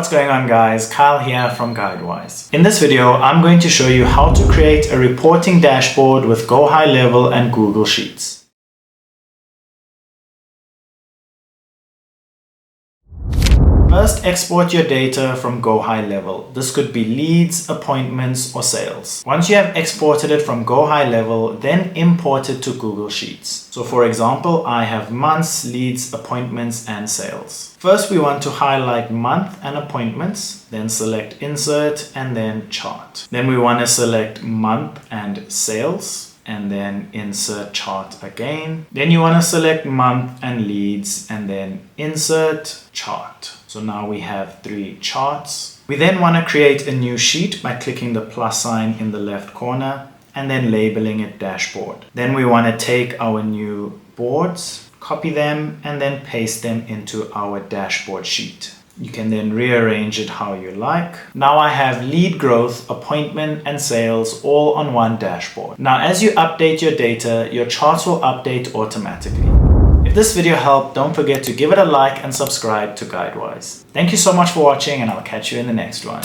What's going on, guys? Kyle here from GuideWise. In this video, I'm going to show you how to create a reporting dashboard with GoHighLevel and Google Sheets. First, export your data from GoHighLevel. This could be leads, appointments, or sales. Once you have exported it from GoHighLevel, then import it to Google Sheets. So for example, I have months, leads, appointments, and sales. First, we want to highlight month and appointments, then select insert and then chart. Then we want to select month and sales, and then insert chart again. Then you want to select month and leads and then insert chart. So now we have 3 charts. We then want to create a new sheet by clicking the plus sign in the left corner and then labeling it dashboard. Then we want to take our new boards, copy them, and then paste them into our dashboard sheet. You can then rearrange it how you like. Now I have lead growth, appointment, and sales all on one dashboard. Now as you update your data, your charts will update automatically. If this video helped, don't forget to give it a like and subscribe to GuideWise. Thank you so much for watching, and I'll catch you in the next one.